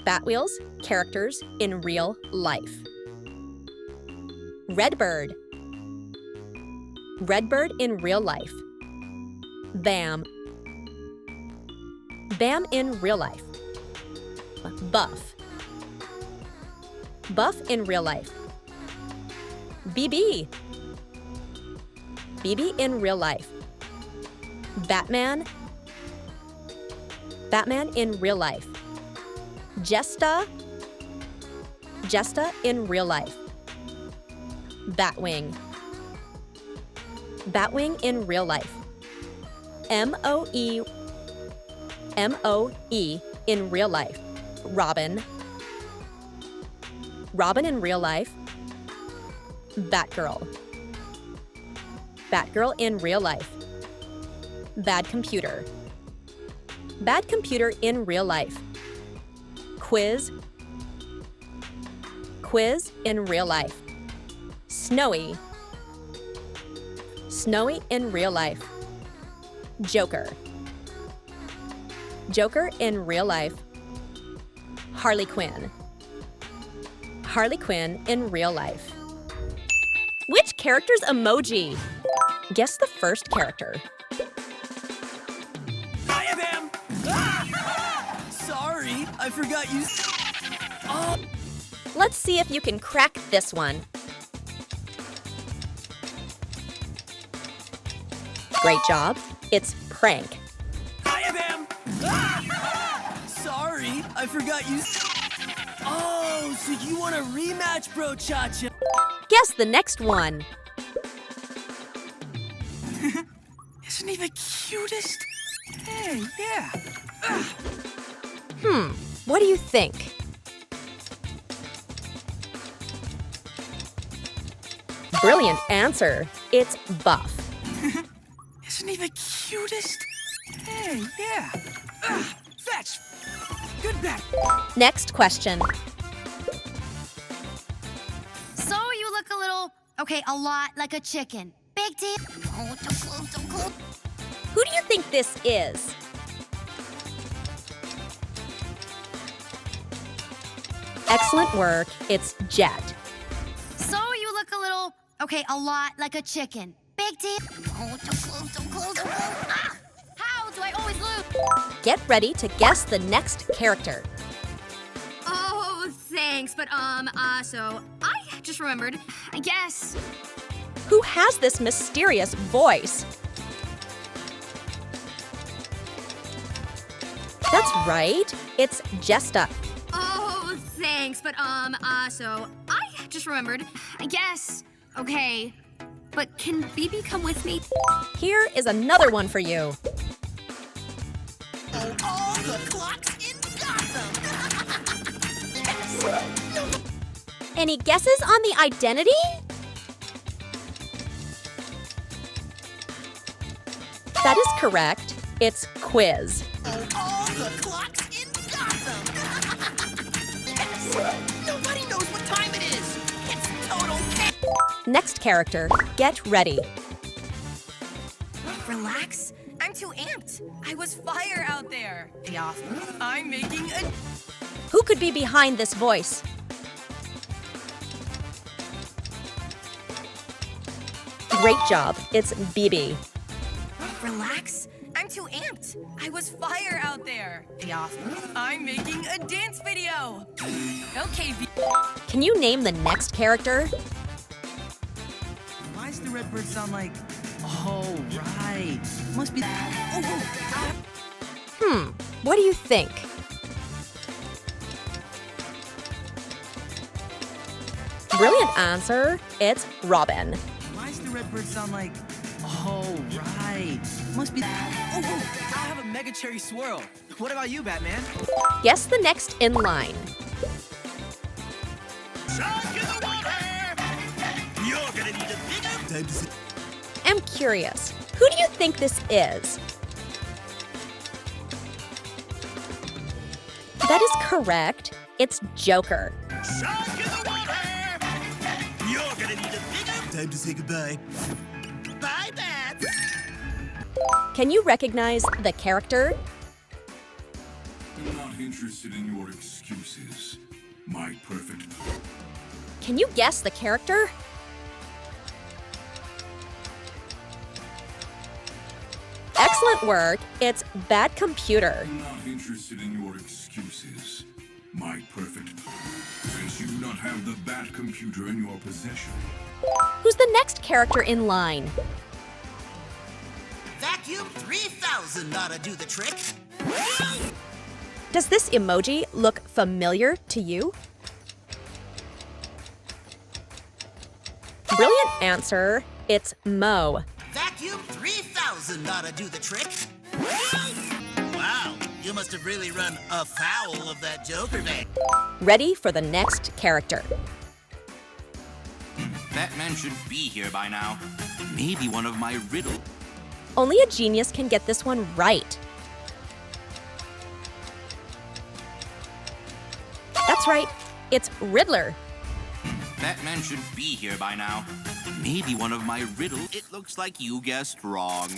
Batwheels Characters in real life. Redbird. Redbird in real life. Bam. Bam in real life. Buff. Buff in real life. Bibi. Bibi in real life. Batman. Batman in real life. Jestah. Jestah in real life. Batwing. Batwing in real life. M.O.E. M.O.E. in real life. Robin. Robin in real life. Batgirl. Batgirl in real life. Badcomputer. Badcomputer in real life. Quizz. Quizz in real life. Snowy. Snowy in real life. Joker. Joker in real life. Harley Quinn. Harley Quinn in real life. Which character's emoji? Guess the first character. I am him! Ah! Sorry, I forgot you. Oh. Let's see if you can crack this one. Great job. It's prank. I am him! Ah! Sorry, I forgot you. Oh, so you want a rematch, bro, Cha-Cha? Guess the next one. Isn't he the cutest? Hey, yeah. What do you think? Brilliant answer. It's Buff. Isn't he the cutest? Hey, yeah. Fetch! Good back. Next question. So you look a little, okay, a lot like a chicken. Big deal. Oh, too close, too close. Who do you think this is? Excellent work. It's Jet. So you look a little, okay, a lot like a chicken. Big deal. Oh, too close, too close, too close. Ah! How do I always lose? Get ready to guess the next character. Oh, thanks, but so I just remembered. I guess. Who has this mysterious voice? That's right. It's Jestah. Oh, thanks, but so I just remembered. I guess. Okay, but can Bibi come with me? Here is another one for you. All the clocks in Gotham. Yes. Any guesses on the identity? That is correct. It's Quizz. All the clocks in Gotham. Yes. Nobody knows what time it is. It's total chaos. Next character, get ready. Relax. I'm too amped. I was fire out there. Pay off. I'm making a... Who could be behind this voice? Great job. It's Bibi. Relax. I'm too amped. I was fire out there. Pay off. I'm making a dance video. Okay, Can you name the next character? Why does the Redbird sound like... Oh, right. Must be... What do you think? Brilliant answer. It's Robin. Why does the Redbird sound like... Oh, right. Must be... I have a mega cherry swirl. What about you, Batman? Guess the next in line. You're gonna need a bigger... I'm curious. Who do you think this is? That is correct. It's Joker. You're gonna need a bigger... Time to say goodbye. Bye, Bats! Can you recognize the character? Not interested in your excuses. My perfect... Can you guess the character? Excellent work. It's Badcomputer. Not interested in your excuses. My perfect... Since you do not have the Batcomputer in your possession. Who's the next character in line? Vacuum 3000 ought to do the trick. Does this emoji look familiar to you? Brilliant answer. It's M.O.E. Vacuum 3000 ought to do the trick. Wow, you must have really run afoul of that Joker van. Ready for the next character. Batman should be here by now. Maybe one of my riddles. Only a genius can get this one right. That's right. It's Riddler. Batman should be here by now. Maybe one of my riddles. It looks like you guessed wrong.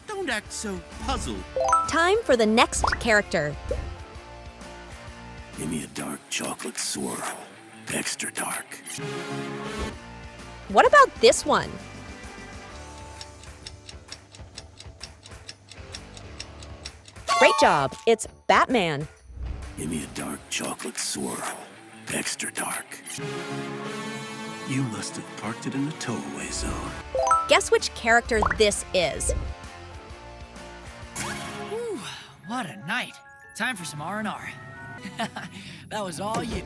Don't act so puzzled. Time for the next character. Give me a dark chocolate swirl. Extra dark. What about this one? Great job. It's Batman. Give me a dark chocolate swirl. Extra dark. You must have parked it in the tow-away zone. Guess which character this is. Whew, what a night. Time for some R&R. That was all you.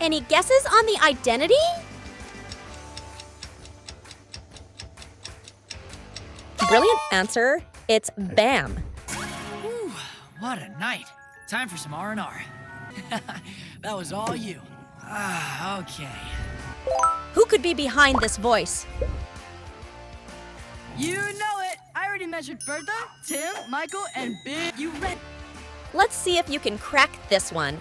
Any guesses on the identity? Brilliant answer. It's Bam. Whew, what a night. Time for some R&R. That was all you. Ah, okay. Who could be behind this voice? You know it. I already measured Bertha, Tim, Michael, and Big. You read. Let's see if you can crack this one.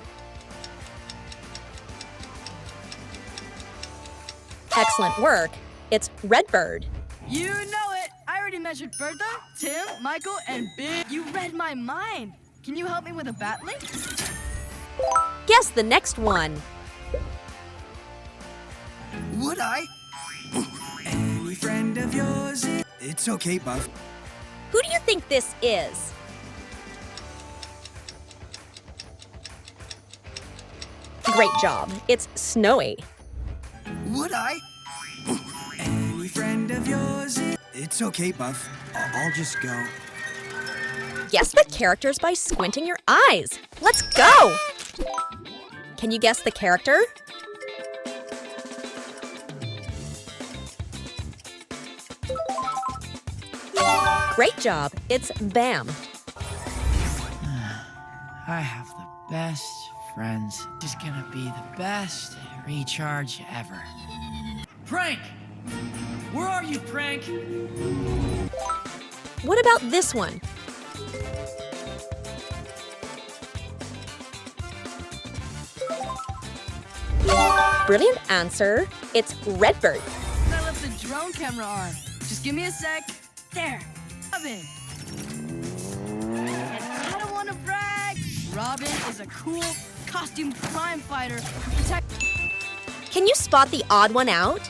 Excellent work. It's Redbird. You know it. I already measured Bertha, Tim, Michael, and Big. You read my mind. Can you help me with a Batwing? Guess the next one. Would I? Any friend of yours? It's okay, Buff. Who do you think this is? Great job. It's Snowy. Would I? Any friend of yours? It's okay, Buff. I'll just go. Guess the characters by squinting your eyes. Let's go! Can you guess the character? Great job. It's Bam. I have the best friends. This is gonna be the best recharge ever. Prank! Where are you, Prank? What about this one? Brilliant answer. It's Redbird. I left the drone camera on. Just give me a sec. There. Robin. And I don't want to brag. Robin is a cool costume crime fighter who protects. Can you spot the odd one out?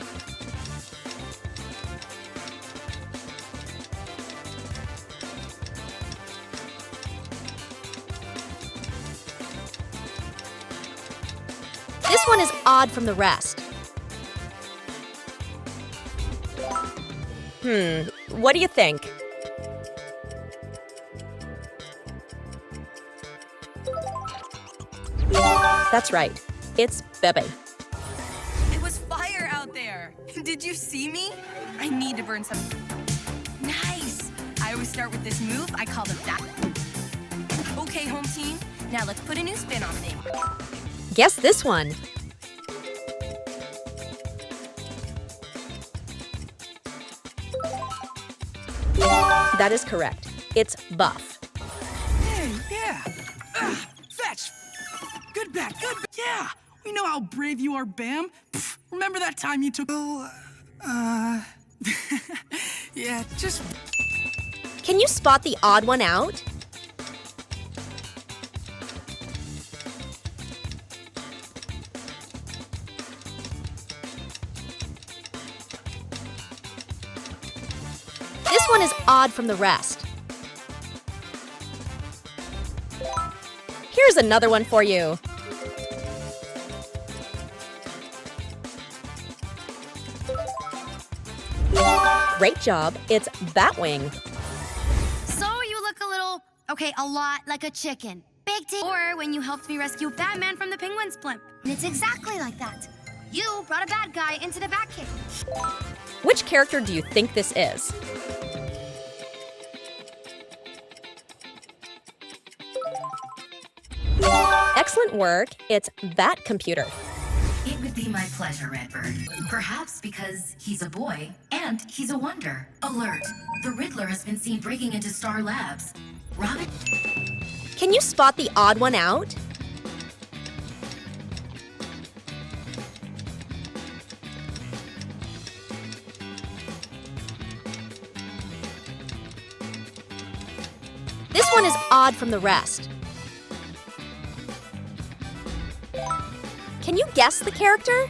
This one is odd from the rest. What do you think? That's right. It's Bibi. It was fire out there. Did you see me? I need to burn some. Nice. I always start with this move. I call it that. Okay, home team. Now let's put a new spin on things. Guess this one. That is correct. It's Buff. Hey, yeah. Fetch. Good back, good back. Yeah. We know how brave you are, Bam. Pff, remember that time you took... yeah, just... Can you spot the odd one out? one is odd from the rest. Here's another one for you. Great job, it's Batwing. So you look a little, okay, a lot like a chicken. Big deal. Or when you helped me rescue Batman from the Penguin's blimp. And it's exactly like that. You brought a bad guy into the Batcave. Which character do you think this is? Excellent work, it's Badcomputer. It would be my pleasure, Redbird. Perhaps because he's a boy and he's a wonder. Alert! The Riddler has been seen breaking into Star Labs. Robin? Can you spot the odd one out? This one is odd from the rest. Can you guess the character?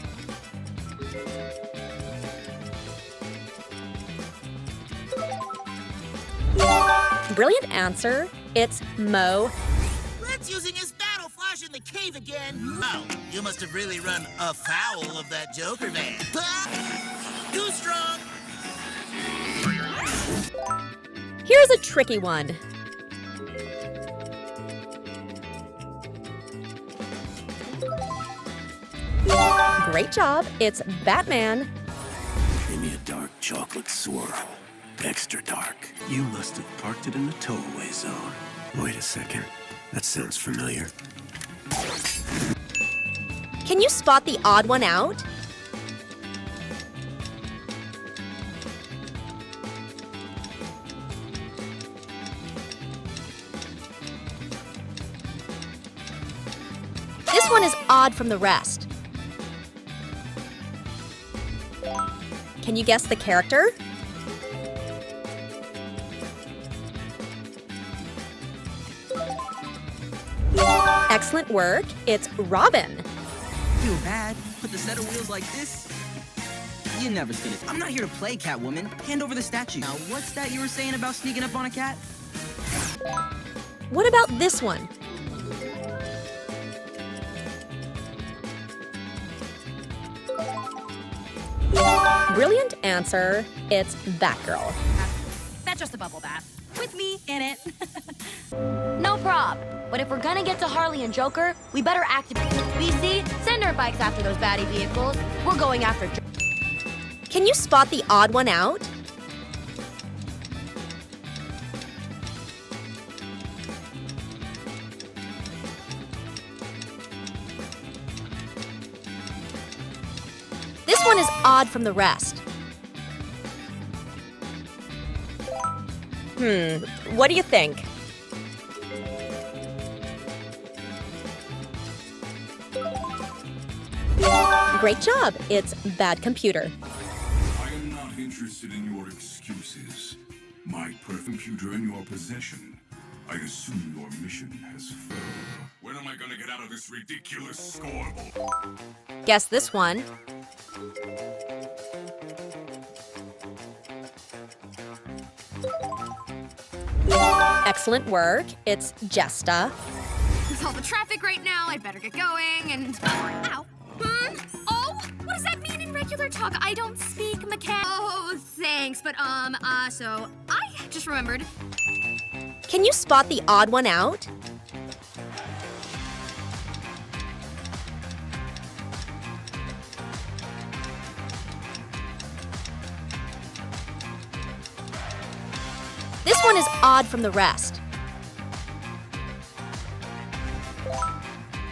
Brilliant answer. It's M.O.E. Red's using his battle flash in the cave again. Oh, you must have really run afoul of that Joker van. Too strong. Here's a tricky one. Great job, it's Batman. Give me a dark chocolate swirl. Extra dark. You must have parked it in the tow-away zone. Wait a second. That sounds familiar. Can you spot the odd one out? This one is odd from the rest. Can you guess the character? Excellent work, it's Robin. Feel bad, with a set of wheels like this? You never stood it. I'm not here to play, Catwoman. Hand over the statue. Now, what's that you were saying about sneaking up on a cat? What about this one? Brilliant answer, it's Batgirl. That's just a bubble bath. With me in it. No prob. But if we're gonna get to Harley and Joker, we better activate BC, send our bikes after those baddie vehicles. We're going after Can you spot the odd one out? This one is odd from the rest. What do you think? Great job, it's Badcomputer. I am not interested in your excuses. My perfect computer in your possession. I assume your mission has failed. When am I gonna get out of this ridiculous scoreboard? Guess this one. Excellent work, it's Jestah. With all the traffic right now, I'd better get going and... Ow. Oh, what does that mean in regular talk? I don't speak mechanic. Oh, thanks, but, so I just remembered. Can you spot the odd one out? This one is odd from the rest.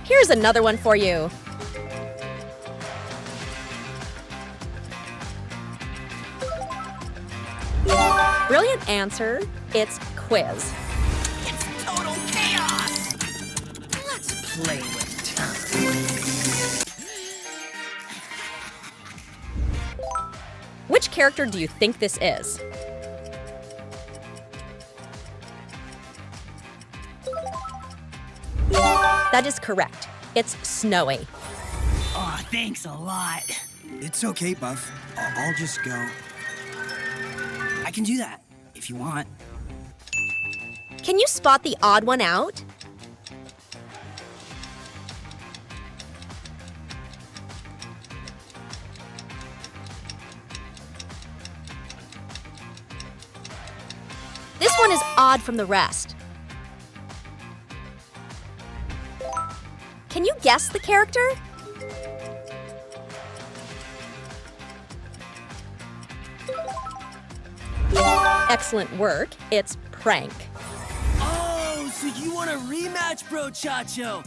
Here's another one for you. Brilliant answer, it's Quizz. It's total chaos. Let's play with time. Which character do you think this is? That is correct. It's Snowy. Aw, thanks a lot. It's okay, Buff. I'll just go. I can do that. If if you want. Can you spot the odd one out? This one is odd from the rest. Can you guess the character? Excellent work. It's Prank. Oh, so you want a rematch, bro, Chacho?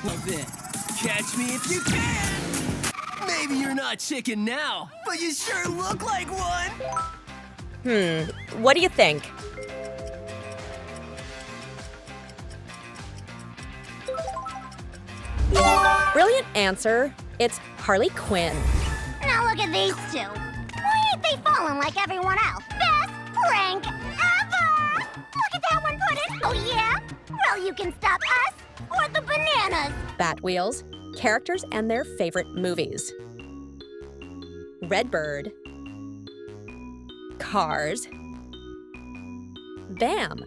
Love it. Catch me if you can. Maybe you're not chicken now, but you sure look like one. What do you think? Brilliant answer. It's Harley Quinn. Now look at these two. Why ain't they falling like everyone else? Best prank ever! Look at that one put it. Oh yeah? Well, you can stop us or the bananas. Batwheels, characters and their favorite movies. Redbird. Cars. Bam.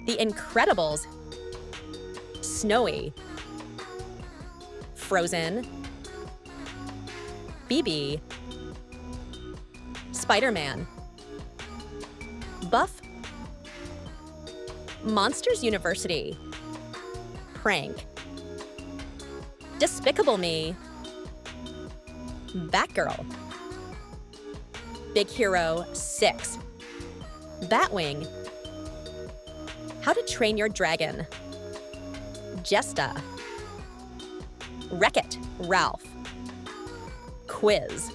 The Incredibles. Snowy. Frozen. Bibi. Spider-Man. Buff. Monsters University. Prank. Despicable Me. Batgirl. Big Hero 6. Batwing. How to Train Your Dragon. Jestah. Wreck-It Ralph. Quizz.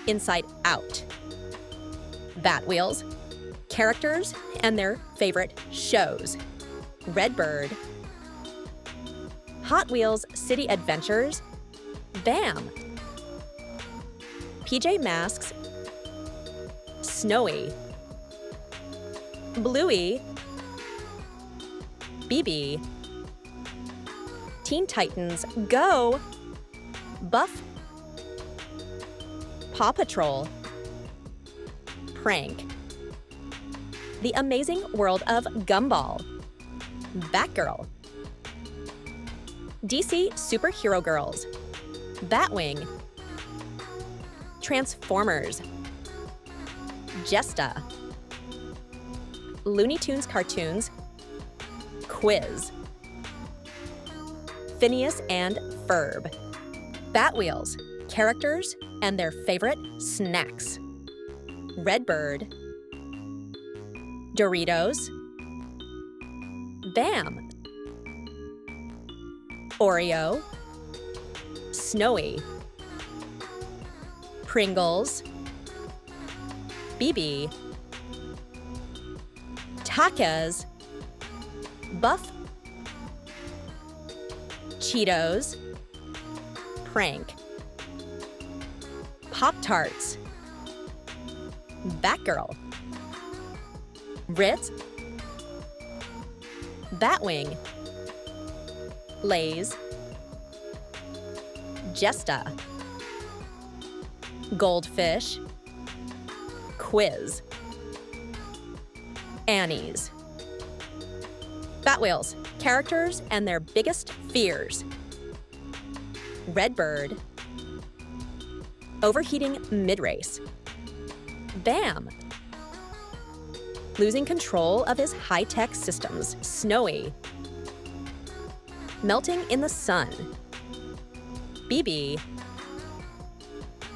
Inside Out. Batwheels, characters and their favorite shows. Redbird. Hot Wheels City Adventures. Bam. PJ Masks. Snowy. Bluey. Bibi. Teen Titans Go! Buff. Paw Patrol. Prank. The Amazing World of Gumball. Batgirl. DC Superhero Girls. Batwing. Transformers. Jestah. Looney Tunes cartoons. Quizz. Phineas and Ferb. Batwheels, characters and their favorite snacks. Redbird. Doritos. Bam. Oreo. Snowy. Pringles. Bibi. Takas. Buff. Cheetos. Prank. Pop-Tarts. Batgirl. Ritz. Batwing. Lay's. Jestah. Goldfish. Quizz. Annie's. Batwheels, characters and their biggest fears. Redbird. Overheating mid-race. Bam. Losing control of his high-tech systems. Snowy. Melting in the sun. Bibi.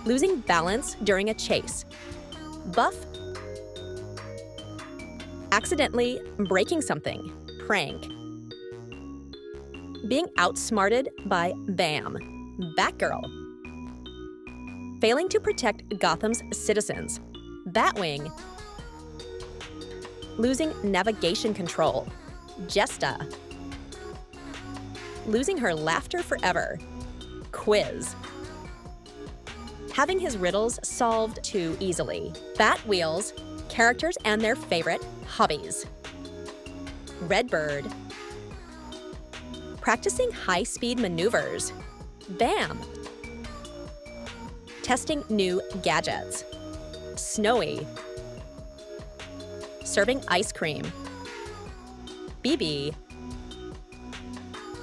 Losing balance during a chase. Buff. Accidentally breaking something. Prank. Being outsmarted by Bam. Batgirl. Failing to protect Gotham's citizens. Batwing. Losing navigation control. Jestah. Losing her laughter forever. Quizz. Having his riddles solved too easily. Batwheels, characters and their favorite hobbies. Redbird. Practicing high-speed maneuvers. Bam. Testing new gadgets. Snowy. Serving ice cream. Bibi.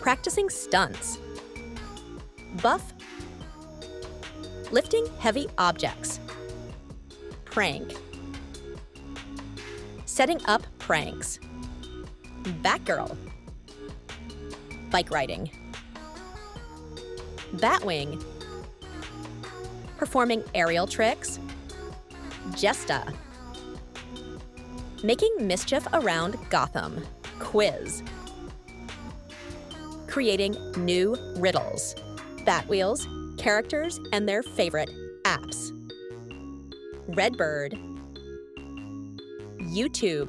Practicing stunts. Buff. Lifting heavy objects. Prank. Setting up pranks. Batgirl. Bike riding. Batwing. Performing aerial tricks. Jestah. Making mischief around Gotham. Quizz. Creating new riddles. Batwheels, characters, and their favorite apps. Redbird. YouTube.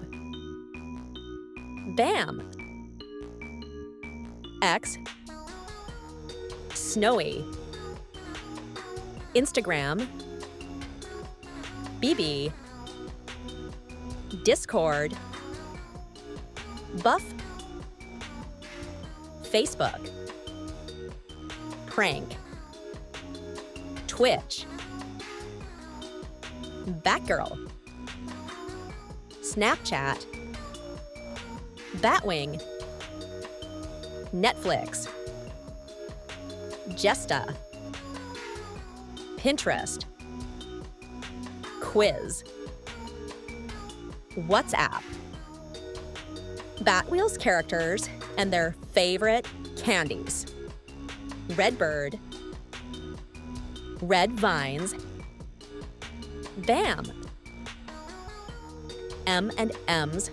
Bam. X. Snowy. Instagram. Bibi. Discord. Buff. Facebook. Prank. Twitch. Batgirl. Snapchat. Batwing. Netflix. Jestah. Pinterest. Quizz. WhatsApp. Batwheels characters and their favorite candies. Redbird. Red vines. Bam. M&M's.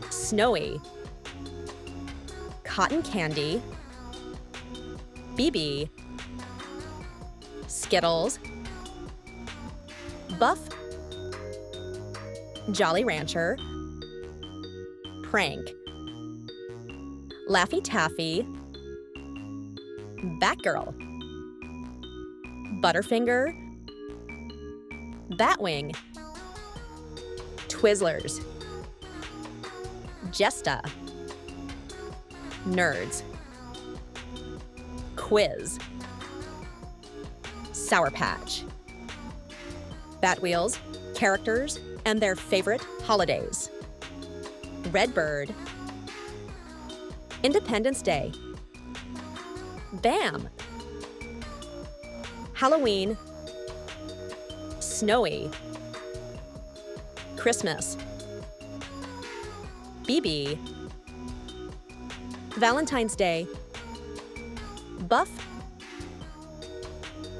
Snowy. Cotton candy. Bibi. Skittles. Buff. Jolly Rancher. Prank. Laffy Taffy. Batgirl. Butterfinger. Batwing. Twizzlers. Jestah. Nerds. Quizz. Sour Patch. Batwheels, characters, and their favorite holidays. Redbird. Independence Day. Bam. Halloween. Snowy. Christmas. Bibi. Valentine's Day. Buff.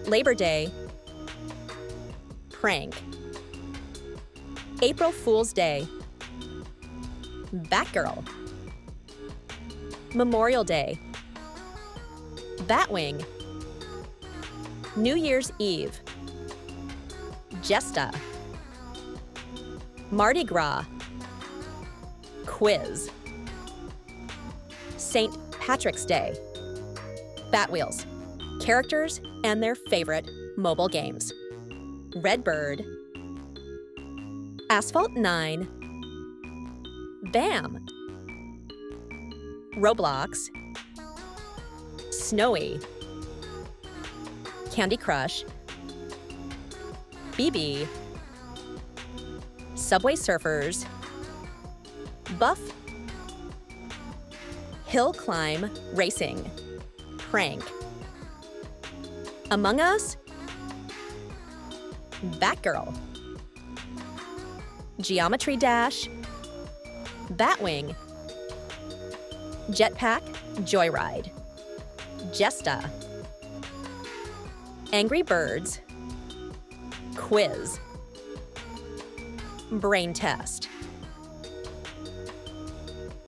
Labor Day. Prank. April Fool's Day. Batgirl. Memorial Day. Batwing. New Year's Eve. Jestah. Mardi Gras. Quizz. St. Patrick's Day. Batwheels, characters and their favorite mobile games. Redbird. Asphalt 9. Bam. Roblox. Snowy. Candy Crush. Bibi. Subway Surfers. Buff. Hill Climb Racing. Prank. Among Us. Batgirl. Geometry Dash. Batwing. Jetpack Joyride. Jestah. Angry Birds. Quizz. Brain Test.